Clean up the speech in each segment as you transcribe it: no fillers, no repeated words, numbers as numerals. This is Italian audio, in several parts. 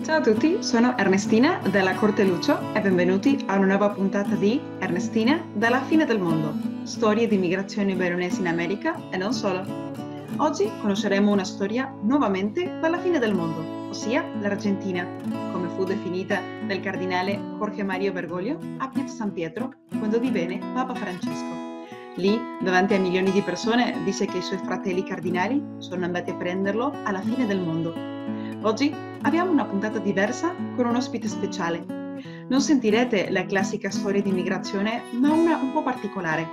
Ciao a tutti, sono Ernestina della Corte Lucio e benvenuti a una nuova puntata di Ernestina dalla fine del mondo, storie di migrazioni veronesi in America e non solo. Oggi conosceremo una storia nuovamente dalla fine del mondo, ossia l'Argentina, come fu definita dal cardinale Jorge Mario Bergoglio a Piazza San Pietro quando divenne Papa Francesco. Lì, davanti a milioni di persone, disse che i suoi fratelli cardinali sono andati a prenderlo alla fine del mondo. Oggi abbiamo una puntata diversa con un ospite speciale. Non sentirete la classica storia di immigrazione, ma una un po' particolare.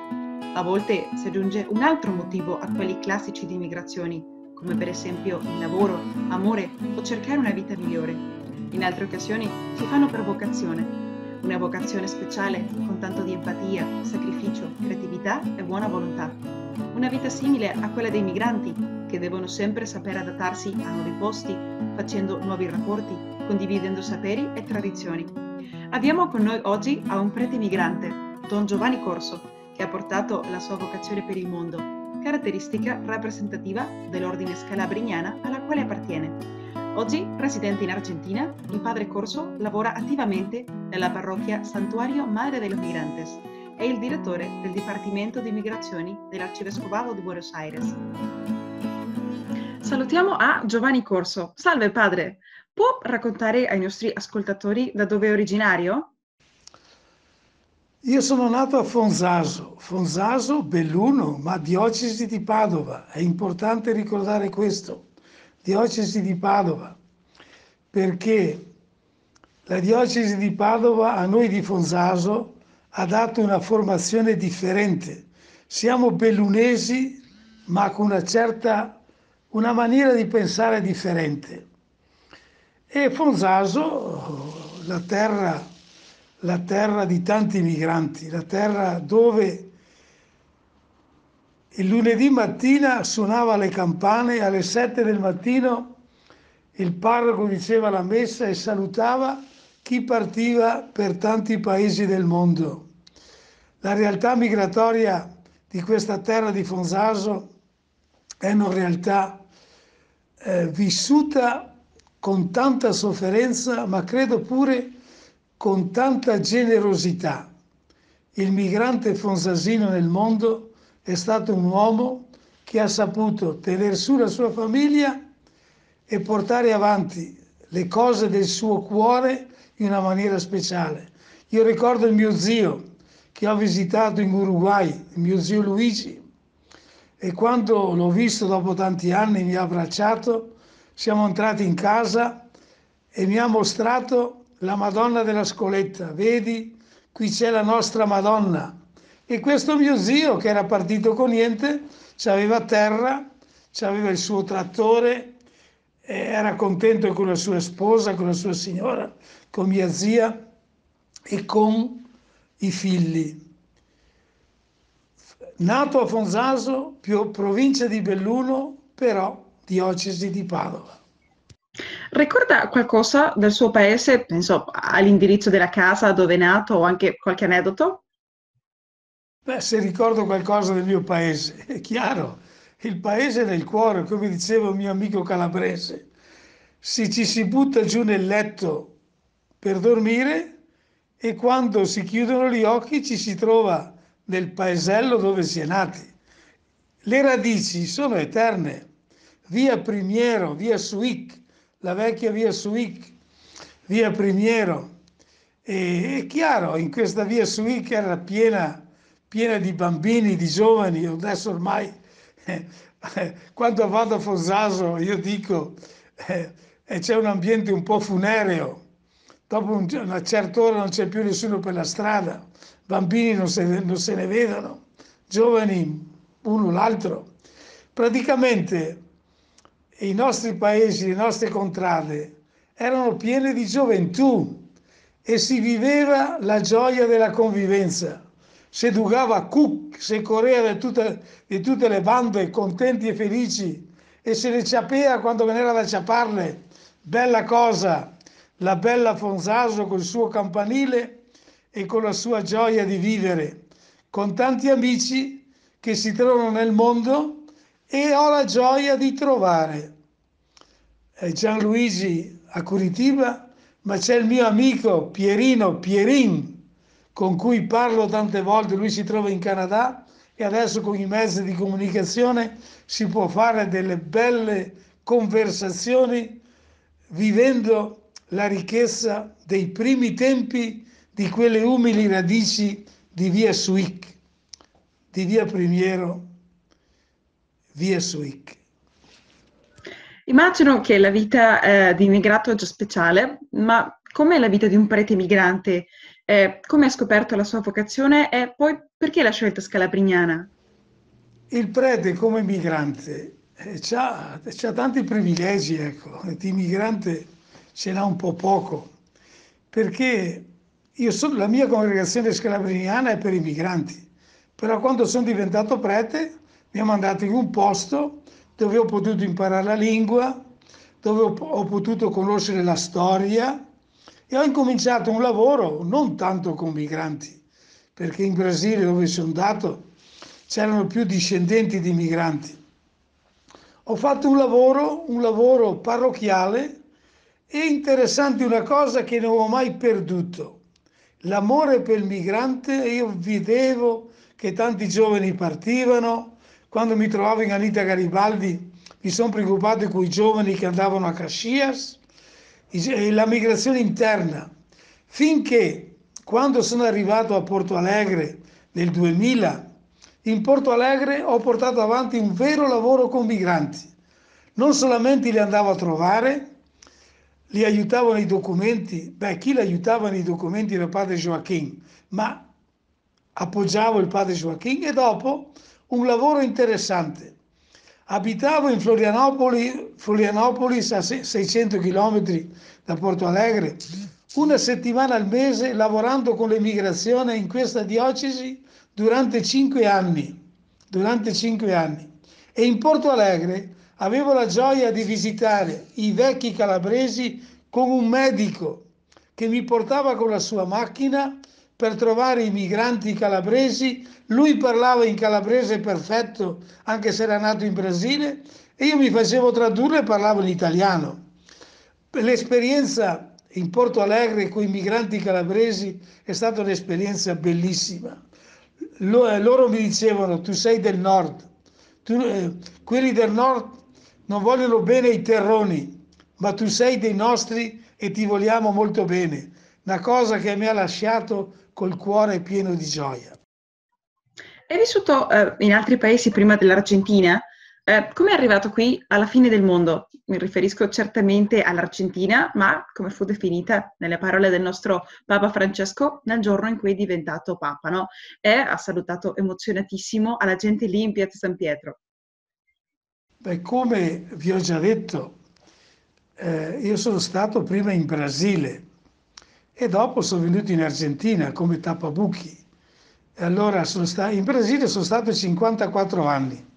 A volte si aggiunge un altro motivo a quelli classici di immigrazioni, come per esempio il lavoro, amore o cercare una vita migliore. In altre occasioni si fanno per vocazione. Una vocazione speciale con tanto di empatia, sacrificio, creatività e buona volontà. Una vita simile a quella dei migranti, che devono sempre saper adattarsi a nuovi posti, facendo nuovi rapporti, condividendo saperi e tradizioni. Abbiamo con noi oggi a un prete migrante, Don Giovanni Corso, che ha portato la sua vocazione per il mondo, caratteristica rappresentativa dell'ordine scalabriniana alla quale appartiene. Oggi, residente in Argentina, il padre Corso lavora attivamente nella parrocchia Santuario Madre de los Migrantes. È il direttore del Dipartimento di Migrazioni dell'Arcivescovado di Buenos Aires. Salutiamo a Giovanni Corso. Salve padre, può raccontare ai nostri ascoltatori da dove è originario? Io sono nato a Fonzaso, Belluno, ma diocesi di Padova. È importante ricordare questo, diocesi di Padova, perché la diocesi di Padova a noi di Fonzaso ha dato una formazione differente. Siamo bellunesi, ma con una maniera di pensare differente. E Fonzaso, la terra di tanti migranti, la terra dove il lunedì mattina suonava le campane e alle 7 del mattino il parroco diceva la messa e salutava chi partiva per tanti paesi del mondo. La realtà migratoria di questa terra di Fonzaso è una realtà vissuta con tanta sofferenza, ma credo pure con tanta generosità. Il migrante fonzasino nel mondo è stato un uomo che ha saputo tenere su la sua famiglia e portare avanti le cose del suo cuore in una maniera speciale. Io ricordo il mio zio che ho visitato in Uruguay, il mio zio Luigi, e quando l'ho visto dopo tanti anni mi ha abbracciato, siamo entrati in casa e mi ha mostrato la Madonna della Scoletta. Vedi, qui c'è la nostra Madonna. E questo mio zio, che era partito con niente, c'aveva terra, c'aveva il suo trattore, era contento con la sua sposa, con la sua signora, con mia zia e con i figli. Nato a Fonzaso, provincia di Belluno, però diocesi di Padova. Ricorda qualcosa del suo paese, penso all'indirizzo della casa dove è nato o anche qualche aneddoto? Beh, se ricordo qualcosa del mio paese, è chiaro, il paese è nel cuore, come diceva un mio amico calabrese. Se ci si butta giù nel letto per dormire e quando si chiudono gli occhi ci si trova nel paesello dove si è nati. Le radici sono eterne. Via Primiero, via Suic, la vecchia via Suic, via Primiero. E è chiaro, in questa via Suic era piena di bambini, di giovani. Adesso ormai, quando vado a Fonzaso, io dico, c'è un ambiente un po' funereo. Dopo una certa ora non c'è più nessuno per la strada, bambini non se ne vedono, giovani uno l'altro. Praticamente i nostri paesi, le nostre contrade erano piene di gioventù e si viveva la gioia della convivenza. Se giocava cuc, se correva di tutte le bande contenti e felici e se le ciapea quando veniva da ciaparle. Bella cosa, la bella Fonzaso col suo campanile e con la sua gioia di vivere, con tanti amici che si trovano nel mondo e ho la gioia di trovare. Gianluigi a Curitiba, ma c'è il mio amico Pierin, con cui parlo tante volte, lui si trova in Canada e adesso con i mezzi di comunicazione si può fare delle belle conversazioni vivendo la ricchezza dei primi tempi di quelle umili radici di via Suic, di via Primiero, via Suic. Immagino che la vita di immigrato è già speciale, ma com'è la vita di un prete migrante? Come ha scoperto la sua vocazione e poi perché la scelta scalabriniana? Il prete come migrante c'ha tanti privilegi, ecco, di migrante ce n'ha un po' poco, perché la mia congregazione scalabriniana è per i migranti, però quando sono diventato prete mi ha mandato in un posto dove ho potuto imparare la lingua, dove ho potuto conoscere la storia e ho incominciato un lavoro non tanto con migranti, perché in Brasile dove sono andato c'erano più discendenti di migranti. Ho fatto un lavoro parrocchiale e interessante una cosa che non ho mai perduto, l'amore per il migrante. Io vedevo che tanti giovani partivano, quando mi trovavo in Anita Garibaldi mi sono preoccupato con i giovani che andavano a Caxias, la migrazione interna, finché quando sono arrivato a Porto Alegre nel 2000, in Porto Alegre ho portato avanti un vero lavoro con migranti. Non solamente li andavo a trovare, li aiutavo nei documenti, chi li aiutava nei documenti era il padre Joaquin, ma appoggiavo il padre Joaquin e dopo un lavoro interessante. Abitavo in Florianopolis a 600 chilometri da Porto Alegre, una settimana al mese lavorando con l'emigrazione in questa diocesi durante 5 anni. E in Porto Alegre avevo la gioia di visitare i vecchi calabresi con un medico che mi portava con la sua macchina per trovare i migranti calabresi. Lui parlava in calabrese perfetto, anche se era nato in Brasile, e io mi facevo tradurre e parlavo in italiano. L'esperienza in Porto Alegre con i migranti calabresi è stata un'esperienza bellissima. Loro mi dicevano: tu sei del nord, quelli del nord non vogliono bene i terroni, ma tu sei dei nostri e ti vogliamo molto bene. Una cosa che mi ha lasciato col cuore pieno di gioia. Hai vissuto in altri paesi prima dell'Argentina? Come è arrivato qui alla fine del mondo? Mi riferisco certamente all'Argentina, ma come fu definita nelle parole del nostro Papa Francesco nel giorno in cui è diventato Papa, no? E ha salutato emozionatissimo alla gente lì in Piazza San Pietro. Beh, come vi ho già detto, io sono stato prima in Brasile e dopo sono venuto in Argentina come tappabuchi. E allora in Brasile sono stato 54 anni.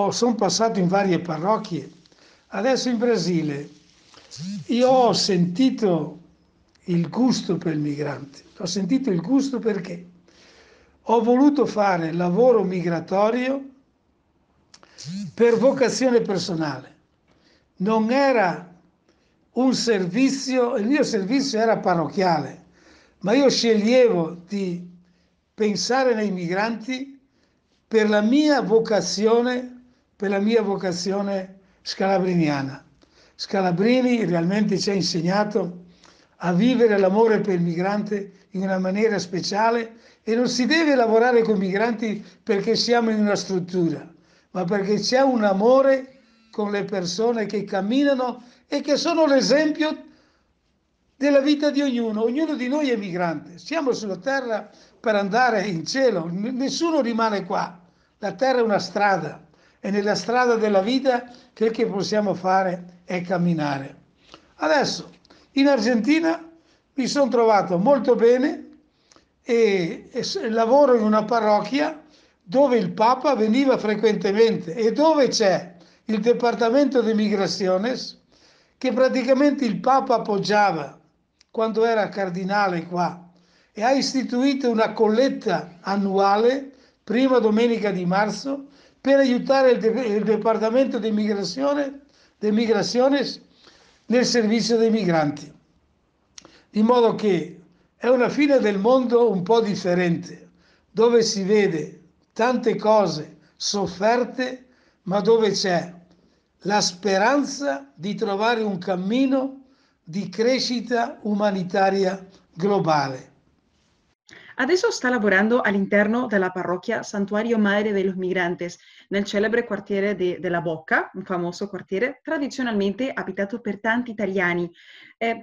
Sono passato in varie parrocchie. Adesso in Brasile io ho sentito il gusto per il migrante. Ho sentito il gusto perché ho voluto fare lavoro migratorio per vocazione personale. Non era un servizio, il mio servizio era parrocchiale, ma io sceglievo di pensare nei migranti per la mia vocazione scalabriniana. Scalabrini realmente ci ha insegnato a vivere l'amore per il migrante in una maniera speciale e non si deve lavorare con i migranti perché siamo in una struttura, ma perché c'è un amore con le persone che camminano e che sono l'esempio della vita di ognuno. Ognuno di noi è migrante. Siamo sulla terra per andare in cielo. Nessuno rimane qua. La terra è una strada e nella strada della vita quel che possiamo fare è camminare. Adesso, in Argentina mi sono trovato molto bene e lavoro in una parrocchia dove il Papa veniva frequentemente e dove c'è il Departamento de Migraciones che praticamente il Papa appoggiava quando era cardinale qua e ha istituito una colletta annuale, prima domenica di marzo, per aiutare il Departamento de Migraciones nel servizio dei migranti. Di modo che è una fine del mondo un po' differente, dove si vede tante cose sofferte, ma dove c'è la speranza di trovare un cammino di crescita umanitaria globale. Adesso sta lavorando all'interno della parrocchia Santuario Madre de los Migrantes, nel celebre quartiere della Bocca, un famoso quartiere tradizionalmente abitato per tanti italiani.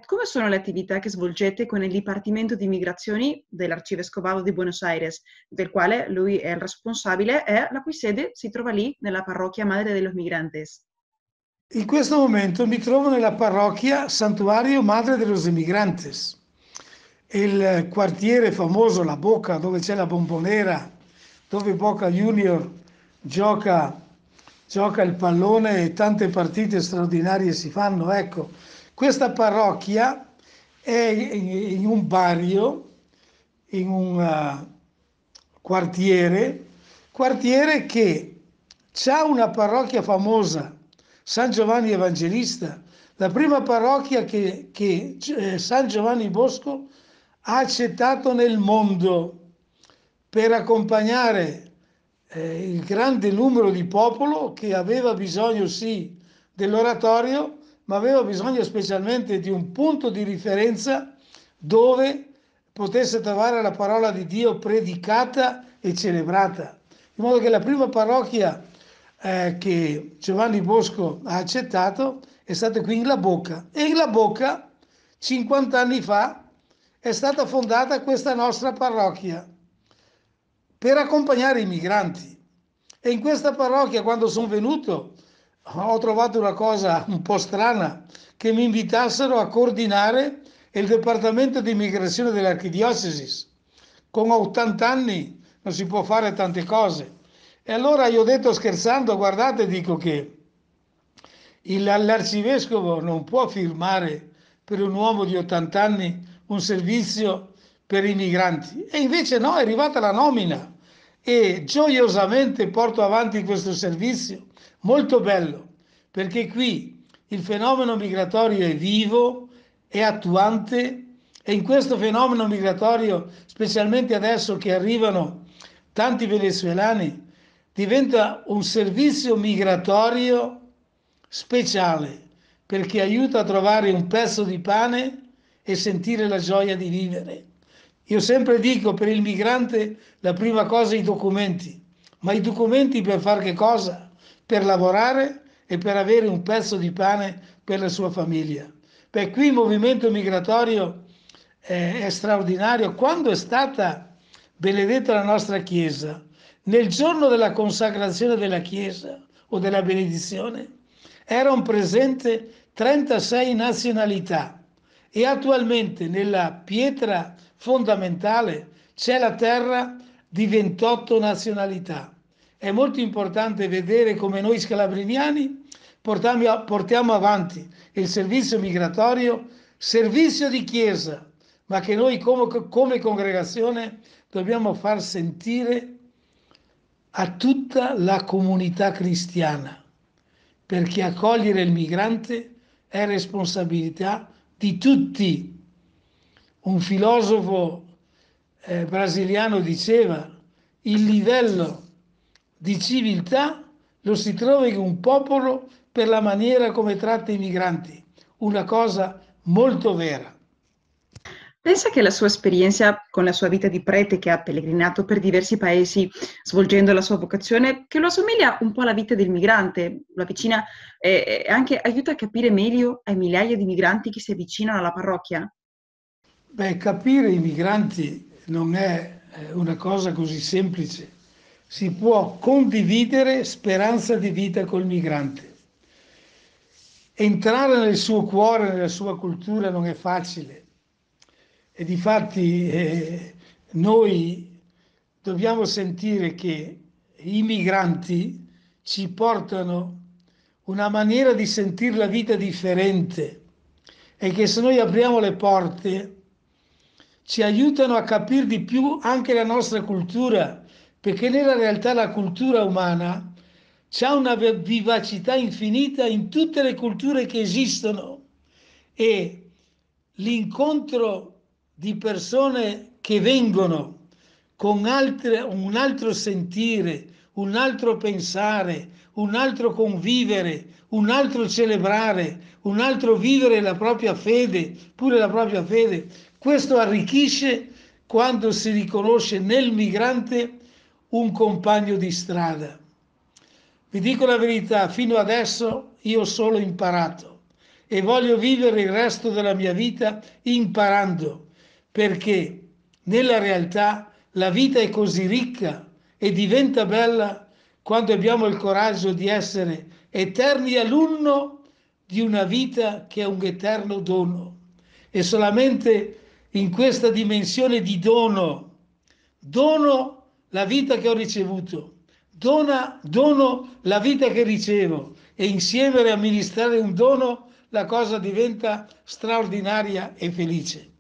Come sono le attività che svolgete con il Dipartimento di Migrazioni dell'Arcivescovado di Buenos Aires, del quale lui è il responsabile e la cui sede si trova lì nella parrocchia Madre de los Migrantes? In questo momento mi trovo nella parrocchia Santuario Madre de los Emigrantes, il quartiere famoso, la Boca, dove c'è la Bombonera, dove Boca Junior gioca, gioca il pallone e tante partite straordinarie si fanno. Ecco, questa parrocchia è in un barrio, in un quartiere che ha una parrocchia famosa, San Giovanni Evangelista, la prima parrocchia che San Giovanni Bosco ha accettato nel mondo per accompagnare il grande numero di popolo che aveva bisogno sì dell'oratorio, ma aveva bisogno specialmente di un punto di riferenza dove potesse trovare la parola di Dio predicata e celebrata. In modo che la prima parrocchia che Giovanni Bosco ha accettato è stata qui in La Bocca. E in La Bocca, 50 anni fa, è stata fondata questa nostra parrocchia per accompagnare i migranti. E in questa parrocchia, quando sono venuto, ho trovato una cosa un po' strana, che mi invitassero a coordinare il Dipartimento di Immigrazione dell'Archidiocesi. Con 80 anni non si può fare tante cose. E allora io ho detto scherzando, guardate, dico che l'arcivescovo non può firmare per un uomo di 80 anni un servizio per i migranti. E invece no, è arrivata la nomina e gioiosamente porto avanti questo servizio molto bello, perché qui il fenomeno migratorio è vivo, è attuante e in questo fenomeno migratorio, specialmente adesso che arrivano tanti venezuelani, diventa un servizio migratorio speciale perché aiuta a trovare un pezzo di pane e sentire la gioia di vivere. Io sempre dico per il migrante la prima cosa i documenti, ma i documenti per fare che cosa? Per lavorare e per avere un pezzo di pane per la sua famiglia. Beh, qui il movimento migratorio è straordinario. Quando è stata benedetta la nostra Chiesa, nel giorno della consacrazione della Chiesa o della benedizione, erano presenti 36 nazionalità e attualmente nella pietra fondamentale c'è la terra di 28 nazionalità. È molto importante vedere come noi scalabriniani portiamo avanti il servizio migratorio, servizio di Chiesa, ma che noi come congregazione dobbiamo far sentire a tutta la comunità cristiana, perché accogliere il migrante è responsabilità di tutti. Un filosofo brasiliano diceva: il livello di civiltà lo si trova in un popolo per la maniera come tratta i migranti, una cosa molto vera. Pensa che la sua esperienza con la sua vita di prete che ha pellegrinato per diversi paesi svolgendo la sua vocazione, che lo assomiglia un po' alla vita del migrante, lo avvicina e anche aiuta a capire meglio ai migliaia di migranti che si avvicinano alla parrocchia? Beh, capire i migranti non è una cosa così semplice. Si può condividere speranza di vita col migrante. Entrare nel suo cuore, nella sua cultura non è facile. E difatti noi dobbiamo sentire che i migranti ci portano una maniera di sentire la vita differente e che se noi apriamo le porte ci aiutano a capire di più anche la nostra cultura, perché nella realtà la cultura umana c'ha una vivacità infinita in tutte le culture che esistono e l'incontro di persone che vengono con un altro sentire, un altro pensare, un altro convivere, un altro celebrare, un altro vivere la propria fede, pure la propria fede. Questo arricchisce quando si riconosce nel migrante un compagno di strada. Vi dico la verità, fino adesso io ho solo imparato e voglio vivere il resto della mia vita imparando, perché nella realtà la vita è così ricca e diventa bella quando abbiamo il coraggio di essere eterni alunno di una vita che è un eterno dono. E solamente in questa dimensione di dono la vita che ho ricevuto, dono la vita che ricevo, e insieme a amministrare un dono la cosa diventa straordinaria e felice.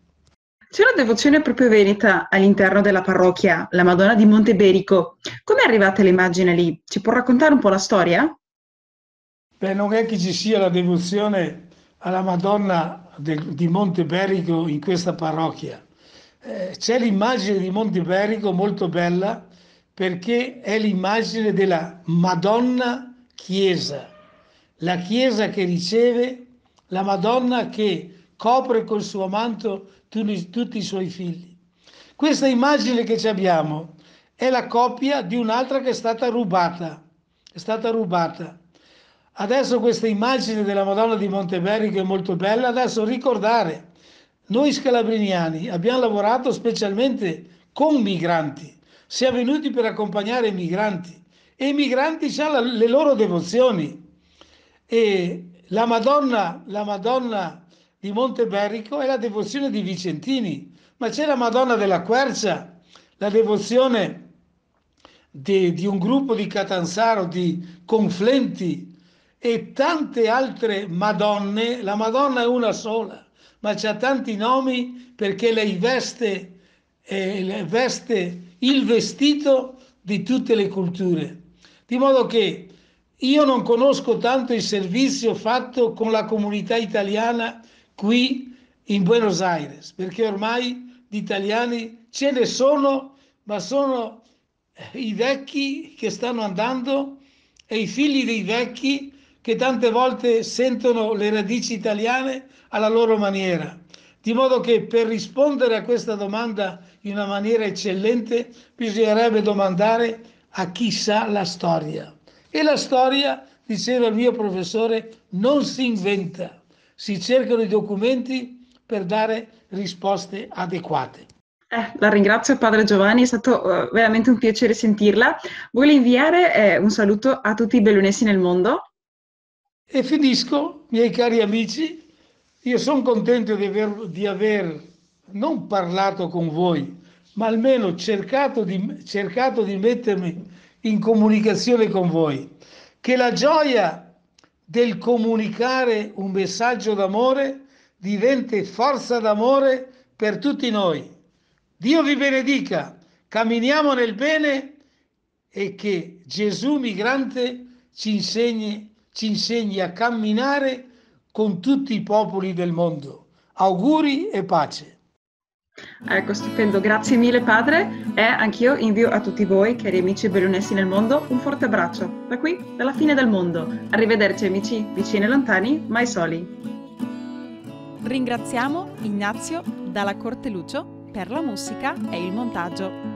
C'è una devozione proprio veneta all'interno della parrocchia, la Madonna di Monteberico. Come è arrivata l'immagine lì? Ci può raccontare un po' la storia? Beh, non è che ci sia la devozione alla Madonna di Monteberico in questa parrocchia. C'è l'immagine di Monteberico molto bella perché è l'immagine della Madonna Chiesa, la Chiesa che riceve, la Madonna che copre col suo manto tutti i suoi figli. Questa immagine che ci abbiamo è la copia di un'altra che è stata rubata. È stata rubata. Adesso questa immagine della Madonna di Monteberico è molto bella. Adesso ricordare, noi scalabriniani abbiamo lavorato specialmente con migranti, siamo venuti per accompagnare i migranti e i migranti hanno le loro devozioni. E la Madonna di Monteberico è la devozione di Vicentini, ma c'è la Madonna della Quercia, la devozione di un gruppo di Catanzaro, di Conflenti e tante altre Madonne. La Madonna è una sola, ma c'ha tanti nomi perché lei veste il vestito di tutte le culture. Di modo che io non conosco tanto il servizio fatto con la comunità italiana qui in Buenos Aires, perché ormai di italiani ce ne sono, ma sono i vecchi che stanno andando e i figli dei vecchi che tante volte sentono le radici italiane alla loro maniera. Di modo che per rispondere a questa domanda in una maniera eccellente bisognerebbe domandare a chi sa la storia. E la storia, diceva il mio professore, non si inventa, si cercano i documenti per dare risposte adeguate. La ringrazio Padre Giovanni, è stato veramente un piacere sentirla. Vuole inviare un saluto a tutti i bellunesi nel mondo? E finisco, miei cari amici, io sono contento di aver non parlato con voi, ma almeno cercato di mettermi in comunicazione con voi. Che la gioia del comunicare un messaggio d'amore diventi forza d'amore per tutti noi. Dio vi benedica, camminiamo nel bene e che Gesù migrante ci insegni a camminare con tutti i popoli del mondo. Auguri e pace. Ecco, stupendo, grazie mille Padre e anch'io invio a tutti voi, cari amici bellunesi nel mondo, un forte abbraccio da qui, dalla fine del mondo. Arrivederci amici, vicini e lontani, mai soli. Ringraziamo Ignazio dalla Corte Lucio per la musica e il montaggio.